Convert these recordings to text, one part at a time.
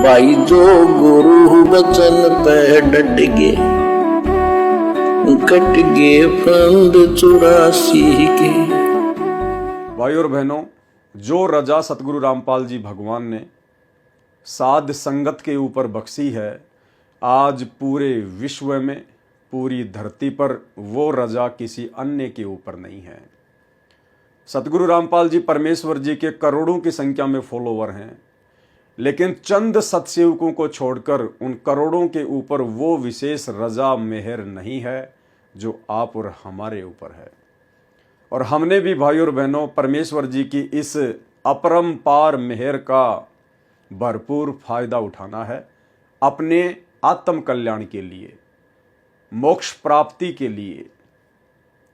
भाई जो गुरु बचन पे डट गे, कट गे फंद 84 के। भाई और बहनों, जो रजा सतगुरु रामपाल जी भगवान ने साध संगत के ऊपर बख्शी है, आज पूरे विश्व में, पूरी धरती पर वो रजा किसी अन्य के ऊपर नहीं है। सतगुरु रामपाल जी परमेश्वर जी के करोड़ों की संख्या में फॉलोवर हैं, लेकिन चंद सत्सेवकों को छोड़कर उन करोड़ों के ऊपर वो विशेष रजा मेहर नहीं है जो आप और हमारे ऊपर है। और हमने भी भाई और बहनों परमेश्वर जी की इस अपरंपार मेहर का भरपूर फायदा उठाना है अपने आत्म कल्याण के लिए, मोक्ष प्राप्ति के लिए,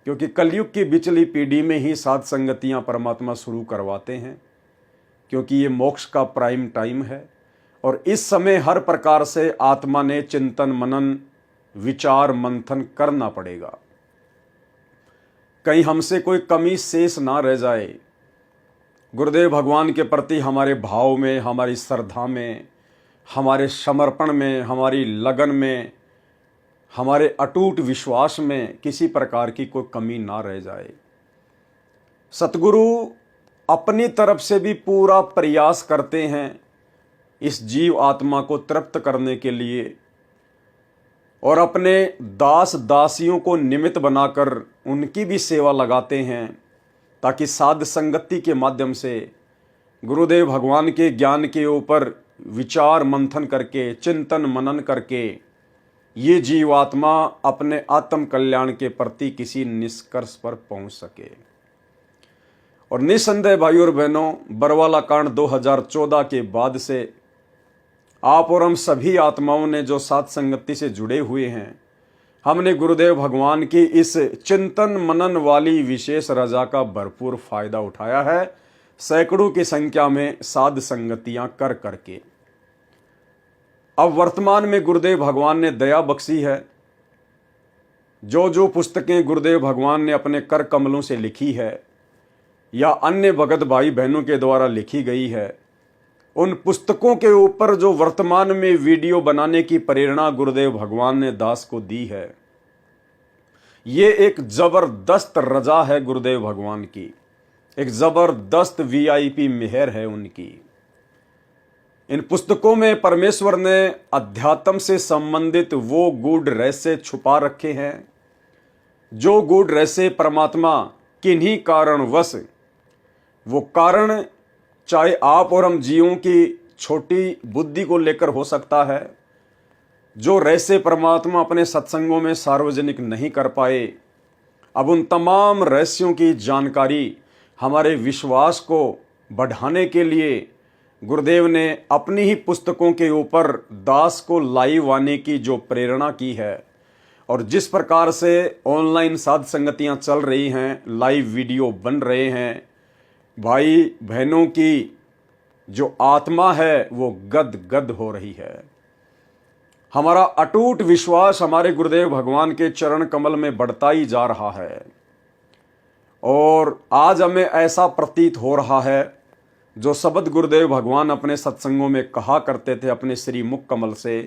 क्योंकि कलयुग की बिचली पीढ़ी में ही साध संगतियां परमात्मा शुरू करवाते हैं, क्योंकि ये मोक्ष का प्राइम टाइम है। और इस समय हर प्रकार से आत्मा ने चिंतन मनन विचार मंथन करना पड़ेगा, कहीं हमसे कोई कमी शेष ना रह जाए। गुरुदेव भगवान के प्रति हमारे भाव में, हमारी श्रद्धा में, हमारे समर्पण में, हमारी लगन में, हमारे अटूट विश्वास में किसी प्रकार की कोई कमी ना रह जाए। सतगुरु अपनी तरफ से भी पूरा प्रयास करते हैं इस जीव आत्मा को तृप्त करने के लिए, और अपने दास दासियों को निमित्त बनाकर उनकी भी सेवा लगाते हैं, ताकि साध संगति के माध्यम से गुरुदेव भगवान के ज्ञान के ऊपर विचार मंथन करके, चिंतन मनन करके ये जीवात्मा अपने आत्म कल्याण के प्रति किसी निष्कर्ष पर पहुंच सके। और निसंदेह भाई और बहनों, बरवाला कांड 2014 के बाद से आप और हम सभी आत्माओं ने जो साध संगति से जुड़े हुए हैं, हमने गुरुदेव भगवान की इस चिंतन मनन वाली विशेष रजा का भरपूर फायदा उठाया है, सैकड़ों की संख्या में साध संगतियां कर करके। अब वर्तमान में गुरुदेव भगवान ने दया बख्शी है, जो जो पुस्तकें गुरुदेव भगवान ने अपने कर कमलों से लिखी है या अन्य भगत भाई बहनों के द्वारा लिखी गई है, उन पुस्तकों के ऊपर जो वर्तमान में वीडियो बनाने की प्रेरणा गुरुदेव भगवान ने दास को दी है, ये एक जबरदस्त रजा है गुरुदेव भगवान की, एक जबरदस्त वीआईपी मेहर है उनकी। इन पुस्तकों में परमेश्वर ने अध्यात्म से संबंधित वो गूढ़ रहस्य छुपा रखे हैं, जो गूढ़ रहस्य परमात्मा किन्हीं कारणवश, वो कारण चाहे आप और हम जीवों की छोटी बुद्धि को लेकर हो सकता है, जो रहस्य परमात्मा अपने सत्संगों में सार्वजनिक नहीं कर पाए, अब उन तमाम रहस्यों की जानकारी हमारे विश्वास को बढ़ाने के लिए गुरुदेव ने अपनी ही पुस्तकों के ऊपर दास को लाइव आने की जो प्रेरणा की है, और जिस प्रकार से ऑनलाइन साध संगतियां चल रही हैं, लाइव वीडियो बन रहे हैं, भाई बहनों की जो आत्मा है वो गद गद हो रही है। हमारा अटूट विश्वास हमारे गुरुदेव भगवान के चरण कमल में बढ़ता ही जा रहा है, और आज हमें ऐसा प्रतीत हो रहा है, जो शब्द गुरुदेव भगवान अपने सत्संगों में कहा करते थे अपने श्री मुख कमल से,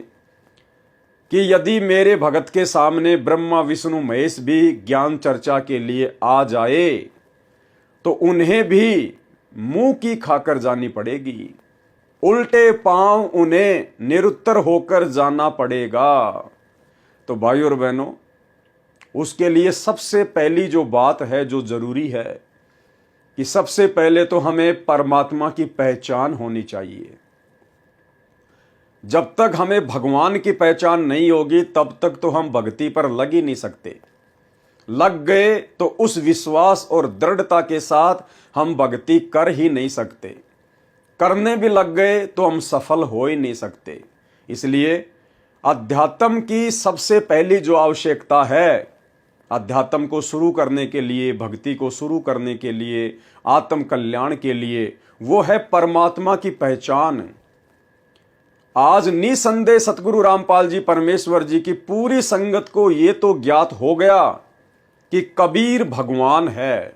कि यदि मेरे भगत के सामने ब्रह्मा विष्णु महेश भी ज्ञान चर्चा के लिए आ जाए तो उन्हें भी मुंह की खाकर जानी पड़ेगी, उल्टे पांव उन्हें निरुत्तर होकर जाना पड़ेगा। तो भाई और बहनों, उसके लिए सबसे पहली जो बात है, जो जरूरी है, कि सबसे पहले तो हमें परमात्मा की पहचान होनी चाहिए। जब तक हमें भगवान की पहचान नहीं होगी, तब तक तो हम भक्ति पर लग ही नहीं सकते। लग गए तो उस विश्वास और दृढ़ता के साथ हम भक्ति कर ही नहीं सकते। करने भी लग गए तो हम सफल हो ही नहीं सकते। इसलिए अध्यात्म की सबसे पहली जो आवश्यकता है, अध्यात्म को शुरू करने के लिए, भक्ति को शुरू करने के लिए, आत्म कल्याण के लिए, वो है परमात्मा की पहचान। आज निसंदेह सतगुरु रामपाल जी परमेश्वर जी की पूरी संगत को ये तो ज्ञात हो गया कि कबीर भगवान है,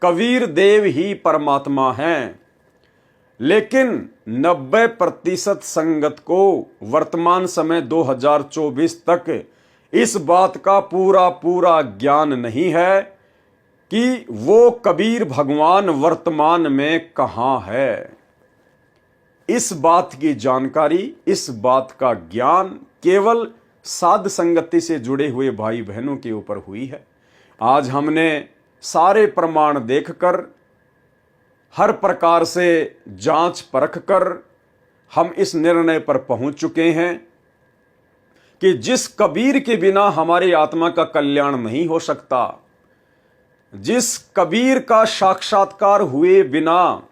कबीर देव ही परमात्मा हैं। लेकिन 90% संगत को वर्तमान समय 2024 तक इस बात का पूरा पूरा ज्ञान नहीं है कि वो कबीर भगवान वर्तमान में कहाँ है। इस बात की जानकारी, इस बात का ज्ञान केवल साध संगति से जुड़े हुए भाई बहनों के ऊपर हुई है। आज हमने सारे प्रमाण देखकर, हर प्रकार से जांच परख कर हम इस निर्णय पर पहुंच चुके हैं कि जिस कबीर के बिना हमारी आत्मा का कल्याण नहीं हो सकता, जिस कबीर का साक्षात्कार हुए बिना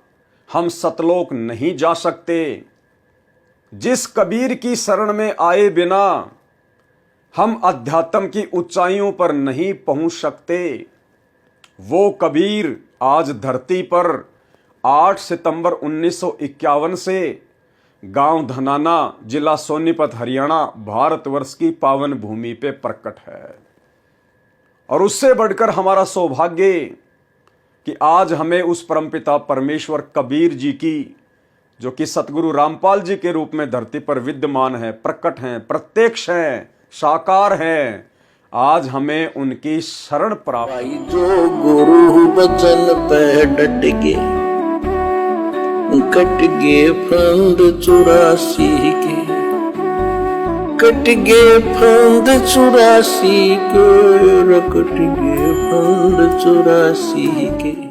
हम सतलोक नहीं जा सकते, जिस कबीर की शरण में आए बिना हम अध्यात्म की ऊंचाइयों पर नहीं पहुंच सकते, वो कबीर आज धरती पर 8 सितंबर 1951 से गांव धनाना, जिला सोनीपत, हरियाणा, भारतवर्ष की पावन भूमि पे प्रकट है। और उससे बढ़कर हमारा सौभाग्य कि आज हमें उस परमपिता परमेश्वर कबीर जी की, जो कि सतगुरु रामपाल जी के रूप में धरती पर विद्यमान है, प्रकट हैं, प्रत्यक्ष हैं, साकार हैं, आज हमें उनकी शरण प्राप्त। भाई जो गुरु बचन पे डट गए, कट गए फंद 84 के, कट गए फंद 84 के, कट गए फंद 84 के।